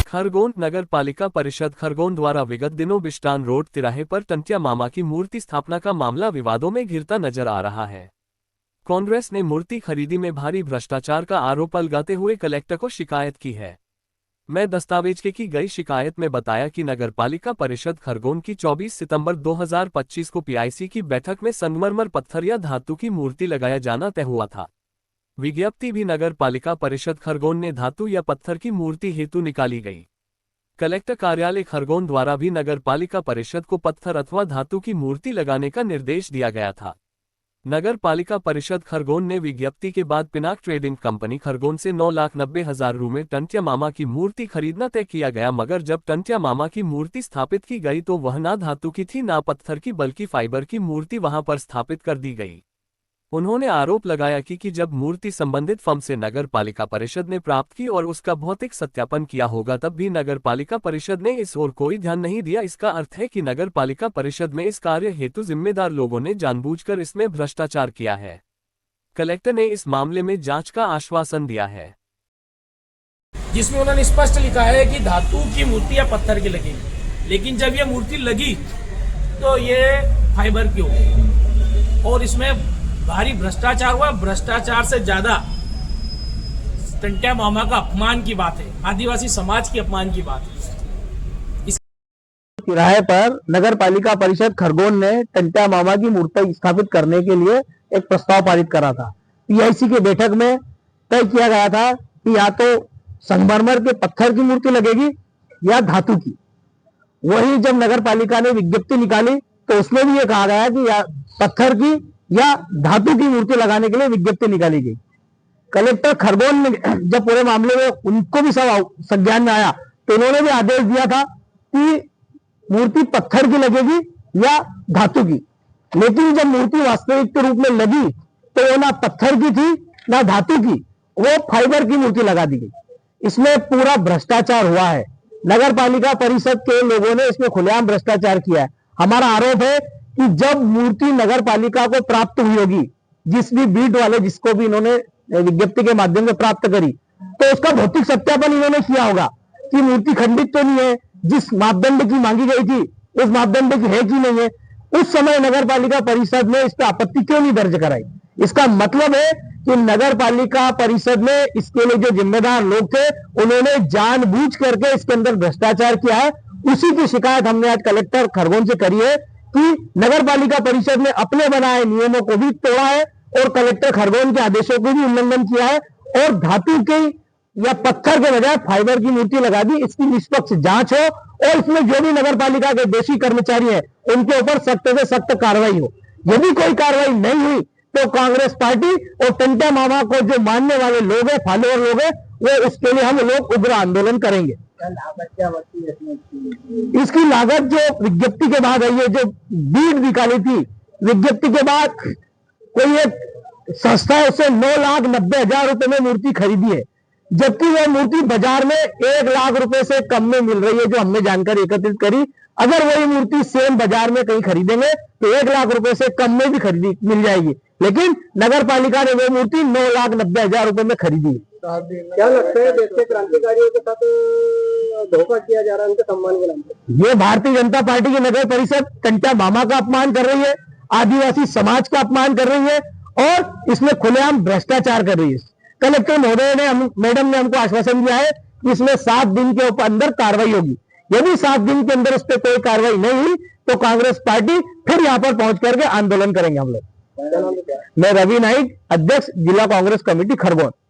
खरगोन नगर पालिका परिषद खरगोन द्वारा विगत दिनों बिष्टान रोड तिराहे पर टंटिया मामा की मूर्ति स्थापना का मामला विवादों में घिरता नजर आ रहा है। कांग्रेस ने मूर्ति खरीदी में भारी भ्रष्टाचार का आरोप लगाते हुए कलेक्टर को शिकायत की है। मैं दस्तावेज की गई शिकायत में बताया कि नगर पालिका परिषद खरगोन की 24 सितंबर 2025 को पीआईसी की बैठक में संगमरमर पत्थर या धातु की मूर्ति लगाया जाना तय हुआ था। विज्ञप्ति भी नगर पालिका परिषद खरगोन ने धातु या पत्थर की मूर्ति हेतु निकाली गई। कलेक्टर कार्यालय खरगोन द्वारा भी नगर पालिका परिषद को पत्थर अथवा धातु की मूर्ति लगाने का निर्देश दिया गया था। नगर पालिका परिषद खरगोन ने विज्ञप्ति के बाद पिनाक ट्रेडिंग कंपनी खरगोन से 9,90,000 रु में टंटिया मामा की मूर्ति खरीदना तय किया गया, मगर जब टंटिया मामा की मूर्ति स्थापित की गई तो वह ना धातु की थी ना पत्थर की, बल्कि फाइबर की मूर्ति वहां पर स्थापित कर दी गई। उन्होंने आरोप लगाया कि जब मूर्ति संबंधित फर्म से नगर पालिका परिषद ने प्राप्त की और उसका भौतिक सत्यापन किया होगा तब भी नगर पालिका परिषद ने इस ओर कोई ध्यान नहीं दिया। इसका अर्थ है कि नगर पालिका परिषद में इस कार्य हेतु जिम्मेदार लोगों ने जानबूझकर इसमें भ्रष्टाचार किया है। कलेक्टर ने इस मामले में जांच का आश्वासन दिया है, जिसमें उन्होंने स्पष्ट लिखा है कि धातु की मूर्ति या पत्थर की लगेगी, लेकिन जब ये मूर्ति लगी तो ये फाइबर की हो गई और इसमें भारी भ्रष्टाचार हुआ। भ्रष्टाचार से ज्यादा टंटिया मामा का अपमान की बात है, आदिवासी समाज की अपमान की बात है। इस किराए पर नगर पालिका परिषद खरगोन ने टंटिया मामा की मूर्ति स्थापित करने के लिए एक प्रस्ताव पारित करा था। पीआईसी की बैठक में तय किया गया था कि या तो संगमरमर के पत्थर की मूर्ति लगेगी या धातु की। वही जब नगर पालिका ने विज्ञप्ति निकाली तो उसमें भी ये कहा गया कि या पत्थर की या धातु की मूर्ति लगाने के लिए विज्ञप्ति निकाली गई। कलेक्टर खरगोन ने जब पूरे मामले में उनको भी सब संज्ञान में आया तो उन्होंने भी आदेश दिया था कि मूर्ति पत्थर की लगेगी या धातु की, लेकिन जब मूर्ति वास्तविक के रूप में लगी तो वो ना पत्थर की थी ना धातु की, वो फाइबर की मूर्ति लगा दी गई। इसमें पूरा भ्रष्टाचार हुआ है। नगर पालिका परिषद के लोगों ने इसमें खुलेआम भ्रष्टाचार किया है। हमारा आरोप है कि जब मूर्ति नगर पालिका को प्राप्त हुई होगी, जिस भी बीट वाले जिसको भी इन्होंने विज्ञप्ति के माध्यम से प्राप्त करी, तो उसका भौतिक सत्यापन इन्होंने किया होगा कि मूर्ति खंडित तो नहीं है, जिस मापदंड की मांगी गई थी उस मापदंड की है कि नहीं है। उस समय नगर पालिका परिषद ने इस पर आपत्ति क्यों नहीं दर्ज कराई? इसका मतलब है कि नगर पालिका परिषद में इसके लिए जो जिम्मेदार लोग थे उन्होंने जानबूझ करके इसके अंदर भ्रष्टाचार किया है। उसी की शिकायत हमने आज कलेक्टर खरगोन से करी है कि नगर पालिका परिषद ने अपने बनाए नियमों को भी तोड़ा है और कलेक्टर खरगोन के आदेशों को भी उल्लंघन किया है और धातु के या पत्थर के बजाय फाइबर की मूर्ति लगा दी। इसकी निष्पक्ष जांच हो और इसमें जो भी नगर पालिका के दोषी कर्मचारी हैं उनके ऊपर सख्त से सख्त कार्रवाई हो। यदि कोई कार्रवाई नहीं हुई तो कांग्रेस पार्टी और टंटिया मामा को जो मानने वाले लोग हैं, फॉलोअर लोग हैं, वो उसके लिए हम लोग उग्र आंदोलन करेंगे। इसकी लागत जो विज्ञप्ति के बाद आई है, जो बीड निकाली थी विज्ञप्ति के बाद, कोई एक संस्था है उससे 9,90,000 रुपए में मूर्ति खरीदी है, जबकि वह मूर्ति बाजार में 1 लाख रुपए से कम में मिल रही है। जो हमने जानकारी एकत्रित करी, अगर वही मूर्ति सेम बाजार में कहीं खरीदेंगे तो 1 लाख रुपए से कम में भी खरीदी मिल जाएगी, लेकिन नगर पालिका ने वो मूर्ति 9,90,000 रुपए में खरीदी है। क्या लगता है देश के क्रांतिकारियों के साथ धोखा किया जा रहा है उनके सम्मान के नाम पर? ये भारतीय जनता पार्टी की नगर परिषद टंटिया मामा का अपमान कर रही है, आदिवासी समाज का अपमान कर रही है और इसमें खुलेआम भ्रष्टाचार कर रही है। कलेक्टर महोदय ने मैडम ने हमको आश्वासन दिया है कि इसमें 7 दिन के अंदर कार्रवाई होगी। यदि 7 दिन के अंदर उस पर कोई कार्रवाई नहीं हुई तो कांग्रेस पार्टी फिर यहाँ पर पहुंच करके आंदोलन करेंगे हम लोग। मैं रवि नाइक, अध्यक्ष जिला कांग्रेस कमेटी खरगोन।